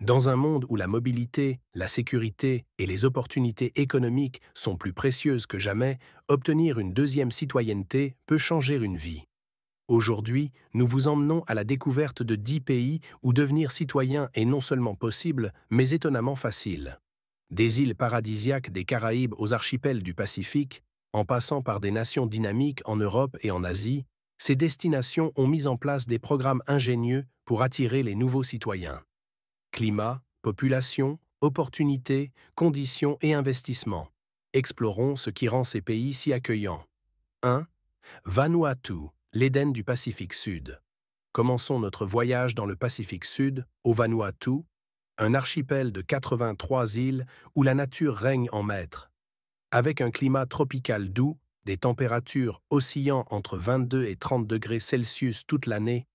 Dans un monde où la mobilité, la sécurité et les opportunités économiques sont plus précieuses que jamais, obtenir une deuxième citoyenneté peut changer une vie. Aujourd'hui, nous vous emmenons à la découverte de 10 pays où devenir citoyen est non seulement possible, mais étonnamment facile. Des îles paradisiaques des Caraïbes aux archipels du Pacifique, en passant par des nations dynamiques en Europe et en Asie, ces destinations ont mis en place des programmes ingénieux pour attirer les nouveaux citoyens. Climat, population, opportunités, conditions et investissements. Explorons ce qui rend ces pays si accueillants. 1. Vanuatu, l'Éden du Pacifique Sud. Commençons notre voyage dans le Pacifique Sud, au Vanuatu, un archipel de 83 îles où la nature règne en maître. Avec un climat tropical doux, des températures oscillant entre 22 et 30 degrés Celsius toute l'année,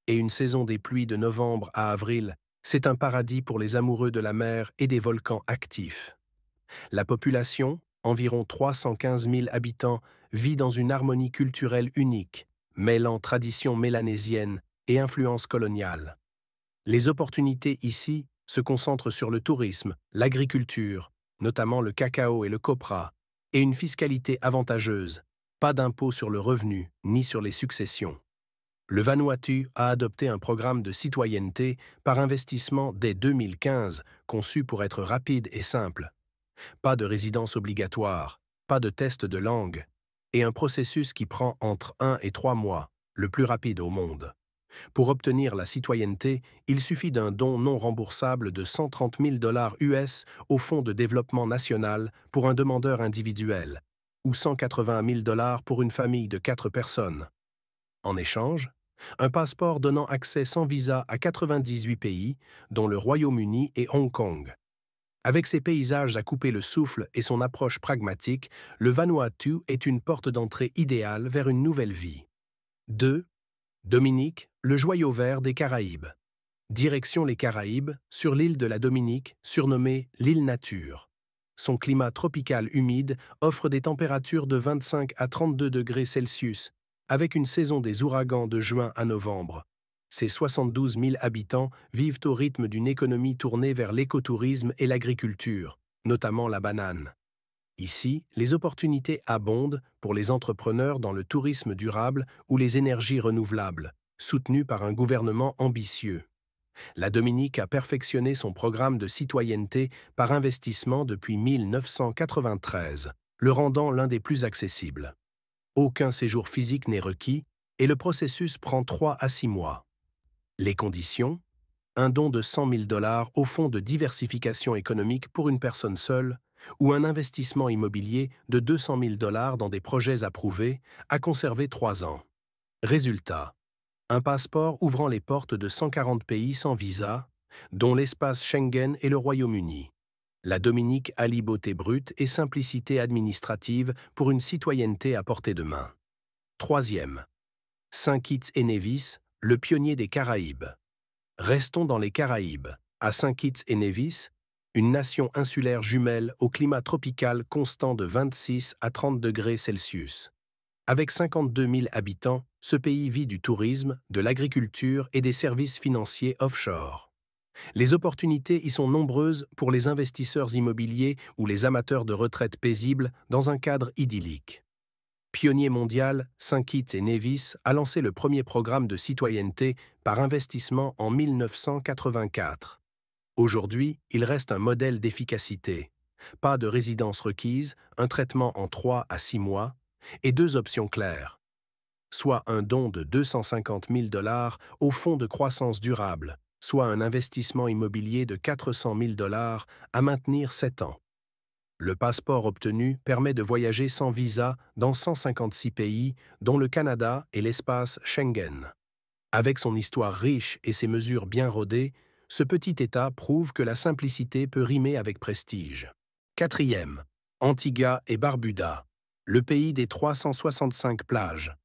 et une saison des pluies de novembre à avril, c'est un paradis pour les amoureux de la mer et des volcans actifs. La population, environ 315 000 habitants, vit dans une harmonie culturelle unique, mêlant tradition mélanésienne et influence coloniale. Les opportunités ici se concentrent sur le tourisme, l'agriculture, notamment le cacao et le copra, et une fiscalité avantageuse, pas d'impôt sur le revenu ni sur les successions. Le Vanuatu a adopté un programme de citoyenneté par investissement dès 2015, conçu pour être rapide et simple. Pas de résidence obligatoire, pas de test de langue, et un processus qui prend entre 1 et 3 mois, le plus rapide au monde. Pour obtenir la citoyenneté, il suffit d'un don non remboursable de 130 000 $ US au Fonds de développement national pour un demandeur individuel, ou 180 000 $ pour une famille de 4 personnes. En échange, un passeport donnant accès sans visa à 98 pays, dont le Royaume-Uni et Hong Kong. Avec ses paysages à couper le souffle et son approche pragmatique, le Vanuatu est une porte d'entrée idéale vers une nouvelle vie. 2. Dominique, le joyau vert des Caraïbes. Direction les Caraïbes, sur l'île de la Dominique, surnommée l'île Nature. Son climat tropical humide offre des températures de 25 à 32 degrés Celsius, avec une saison des ouragans de juin à novembre. Ses 72 000 habitants vivent au rythme d'une économie tournée vers l'écotourisme et l'agriculture, notamment la banane. Ici, les opportunités abondent pour les entrepreneurs dans le tourisme durable ou les énergies renouvelables, soutenus par un gouvernement ambitieux. La Dominique a perfectionné son programme de citoyenneté par investissement depuis 1993, le rendant l'un des plus accessibles. Aucun séjour physique n'est requis et le processus prend 3 à 6 mois. Les conditions : un don de 100 000 $ au Fonds de diversification économique pour une personne seule ou un investissement immobilier de 200 000 $ dans des projets approuvés, à conserver 3 ans. Résultat : un passeport ouvrant les portes de 140 pays sans visa, dont l'espace Schengen et le Royaume-Uni. La Dominique allie beauté brute et simplicité administrative pour une citoyenneté à portée de main. 3. Saint Kitts et Nevis, le pionnier des Caraïbes. Restons dans les Caraïbes, à Saint Kitts et Nevis, une nation insulaire jumelle au climat tropical constant de 26 à 30 degrés Celsius. Avec 52 000 habitants, ce pays vit du tourisme, de l'agriculture et des services financiers offshore. Les opportunités y sont nombreuses pour les investisseurs immobiliers ou les amateurs de retraite paisible dans un cadre idyllique. Pionnier mondial, Saint Kitts et Nevis a lancé le premier programme de citoyenneté par investissement en 1984. Aujourd'hui, il reste un modèle d'efficacité. Pas de résidence requise, un traitement en 3 à 6 mois, et 2 options claires. Soit un don de 250 000 $ au Fonds de croissance durable, soit un investissement immobilier de 400 000 $ à maintenir 7 ans. Le passeport obtenu permet de voyager sans visa dans 156 pays, dont le Canada et l'espace Schengen. Avec son histoire riche et ses mesures bien rodées, ce petit État prouve que la simplicité peut rimer avec prestige. 4. Antigua et Barbuda, le pays des 365 plages.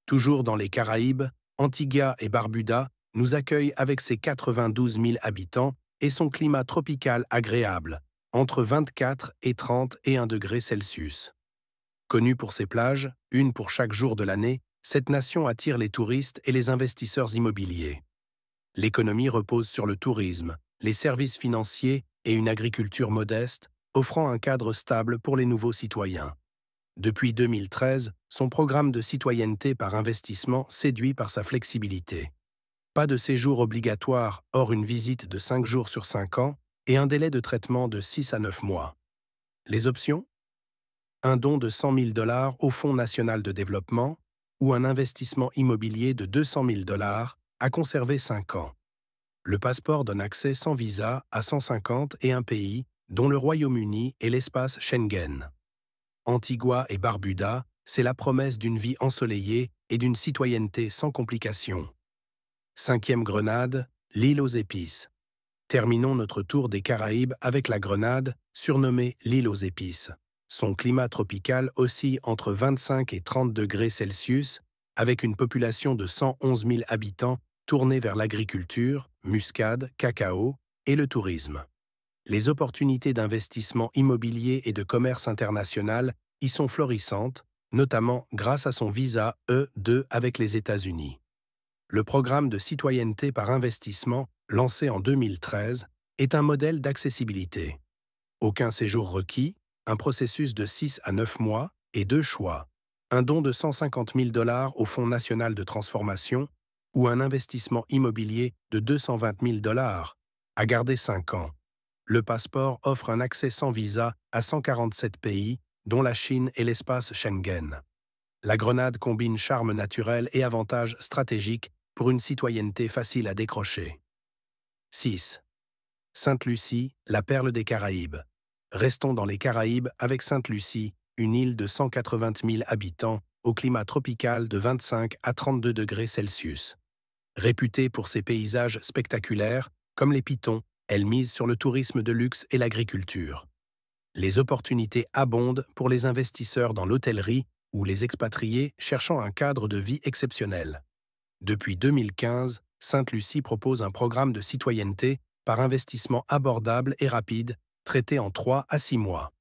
Toujours dans les Caraïbes, Antigua et Barbuda nous accueille avec ses 92 000 habitants et son climat tropical agréable, entre 24 et 31 degrés Celsius. Connue pour ses plages, une pour chaque jour de l'année, cette nation attire les touristes et les investisseurs immobiliers. L'économie repose sur le tourisme, les services financiers et une agriculture modeste, offrant un cadre stable pour les nouveaux citoyens. Depuis 2013, son programme de citoyenneté par investissement séduit par sa flexibilité. Pas de séjour obligatoire hors une visite de 5 jours sur 5 ans et un délai de traitement de 6 à 9 mois. Les options? Un don de 100 000 $ au Fonds national de développement ou un investissement immobilier de 200 000 $ à conserver 5 ans. Le passeport donne accès sans visa à 150 et un pays, dont le Royaume-Uni et l'espace Schengen. Antigua et Barbuda, c'est la promesse d'une vie ensoleillée et d'une citoyenneté sans complications. 5e Grenade, l'île aux épices. Terminons notre tour des Caraïbes avec la Grenade, surnommée l'île aux épices. Son climat tropical oscille entre 25 et 30 degrés Celsius, avec une population de 111 000 habitants tournée vers l'agriculture, muscade, cacao et le tourisme. Les opportunités d'investissement immobilier et de commerce international y sont florissantes, notamment grâce à son visa E2 avec les États-Unis. Le programme de citoyenneté par investissement, lancé en 2013, est un modèle d'accessibilité. Aucun séjour requis, un processus de 6 à 9 mois et 2 choix, un don de 150 000 $ au Fonds national de transformation ou un investissement immobilier de 220 000 $, à garder 5 ans. Le passeport offre un accès sans visa à 147 pays, dont la Chine et l'espace Schengen. La Grenade combine charme naturel et avantages stratégiques pour une citoyenneté facile à décrocher. 6. Sainte-Lucie, la perle des Caraïbes. Restons dans les Caraïbes avec Sainte-Lucie, une île de 180 000 habitants au climat tropical de 25 à 32 degrés Celsius. Réputée pour ses paysages spectaculaires, comme les pitons, elle mise sur le tourisme de luxe et l'agriculture. Les opportunités abondent pour les investisseurs dans l'hôtellerie ou les expatriés cherchant un cadre de vie exceptionnel. Depuis 2015, Sainte-Lucie propose un programme de citoyenneté par investissement abordable et rapide, traité en 3 à 6 mois.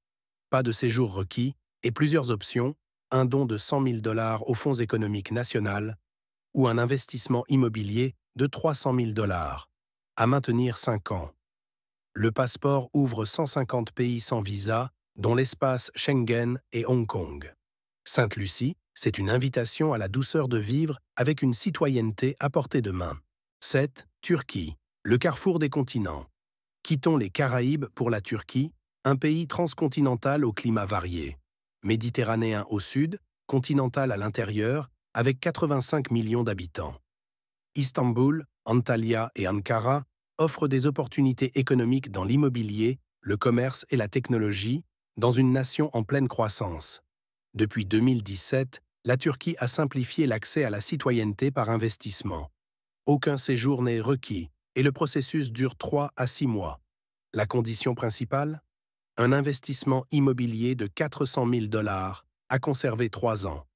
Pas de séjour requis et plusieurs options, un don de 100 000 $ au Fonds économique national ou un investissement immobilier de 300 000 $, à maintenir 5 ans. Le passeport ouvre 150 pays sans visa, dont l'espace Schengen et Hong Kong. Sainte-Lucie, c'est une invitation à la douceur de vivre avec une citoyenneté à portée de main. 7. Turquie, le carrefour des continents. Quittons les Caraïbes pour la Turquie, un pays transcontinental au climat varié. Méditerranéen au sud, continental à l'intérieur, avec 85 millions d'habitants. Istanbul, Antalya et Ankara offrent des opportunités économiques dans l'immobilier, le commerce et la technologie, dans une nation en pleine croissance. Depuis 2017, la Turquie a simplifié l'accès à la citoyenneté par investissement. Aucun séjour n'est requis et le processus dure 3 à 6 mois. La condition principale? Un investissement immobilier de 400 000 $ à conserver 3 ans.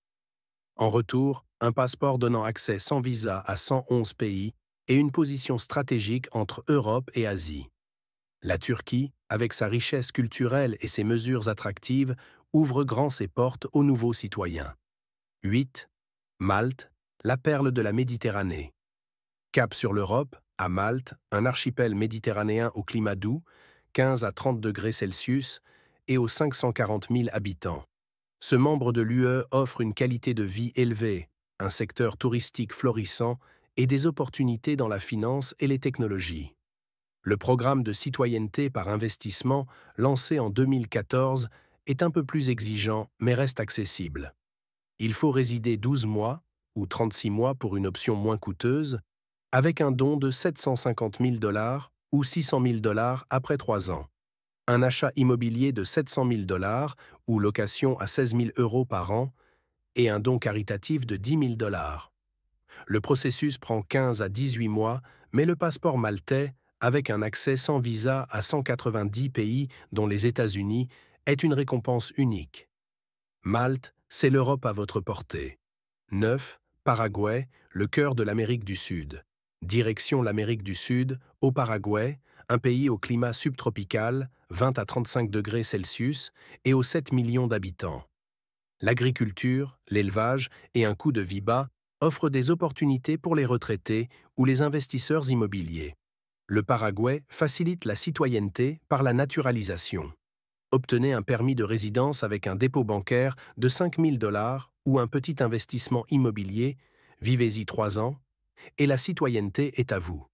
En retour, un passeport donnant accès sans visa à 111 pays et une position stratégique entre Europe et Asie. La Turquie, avec sa richesse culturelle et ses mesures attractives, ouvre grand ses portes aux nouveaux citoyens. 8. Malte, la perle de la Méditerranée. Cap sur l'Europe, à Malte, un archipel méditerranéen au climat doux, 15 à 30 degrés Celsius, et aux 540 000 habitants. Ce membre de l'UE offre une qualité de vie élevée, un secteur touristique florissant et des opportunités dans la finance et les technologies. Le programme de citoyenneté par investissement, lancé en 2014, est un peu plus exigeant mais reste accessible. Il faut résider 12 mois, ou 36 mois pour une option moins coûteuse, avec un don de 750 000 $ ou 600 000 $ après 3 ans. Un achat immobilier de 700 000 $ ou location à 16 000 € par an et un don caritatif de 10 000 $. Le processus prend 15 à 18 mois, mais le passeport maltais, avec un accès sans visa à 190 pays, dont les États-Unis, est une récompense unique. Malte, c'est l'Europe à votre portée. 9. Paraguay, le cœur de l'Amérique du Sud. Direction l'Amérique du Sud, au Paraguay, un pays au climat subtropical, 20 à 35 degrés Celsius, et aux 7 millions d'habitants. L'agriculture, l'élevage et un coût de vie bas offrent des opportunités pour les retraités ou les investisseurs immobiliers. Le Paraguay facilite la citoyenneté par la naturalisation. Obtenez un permis de résidence avec un dépôt bancaire de 5 000 $ ou un petit investissement immobilier, vivez-y 3 ans, et la citoyenneté est à vous.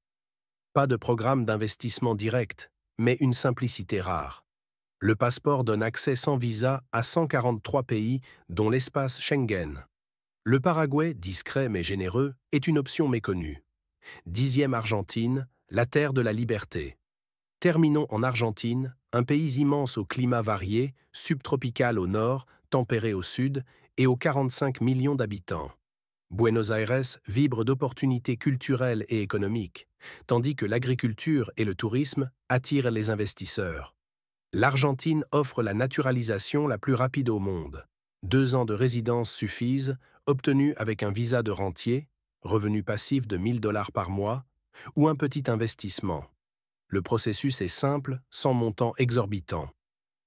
Pas de programme d'investissement direct, mais une simplicité rare. Le passeport donne accès sans visa à 143 pays, dont l'espace Schengen. Le Paraguay, discret mais généreux, est une option méconnue. 10e Argentine, la terre de la liberté. Terminons en Argentine, un pays immense au climat varié, subtropical au nord, tempéré au sud, et aux 45 millions d'habitants. Buenos Aires vibre d'opportunités culturelles et économiques, tandis que l'agriculture et le tourisme attirent les investisseurs. L'Argentine offre la naturalisation la plus rapide au monde. 2 ans de résidence suffisent, obtenus avec un visa de rentier, revenu passif de 1 000 $ par mois, ou un petit investissement. Le processus est simple, sans montant exorbitant.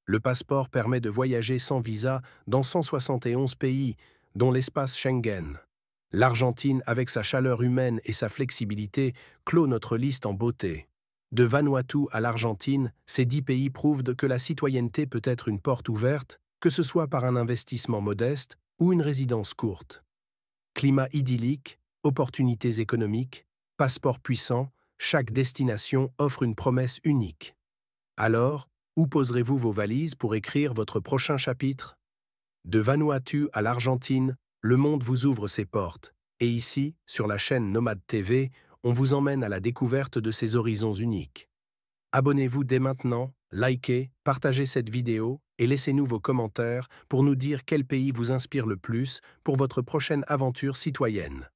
Le passeport permet de voyager sans visa dans 171 pays, dont l'espace Schengen. L'Argentine, avec sa chaleur humaine et sa flexibilité, clôt notre liste en beauté. De Vanuatu à l'Argentine, ces 10 pays prouvent que la citoyenneté peut être une porte ouverte, que ce soit par un investissement modeste ou une résidence courte. Climat idyllique, opportunités économiques, passeport puissant, chaque destination offre une promesse unique. Alors, où poserez-vous vos valises pour écrire votre prochain chapitre? De Vanuatu à l'Argentine, le monde vous ouvre ses portes. Et ici, sur la chaîne Nomade TV, on vous emmène à la découverte de ces horizons uniques. Abonnez-vous dès maintenant, likez, partagez cette vidéo et laissez-nous vos commentaires pour nous dire quel pays vous inspire le plus pour votre prochaine aventure citoyenne.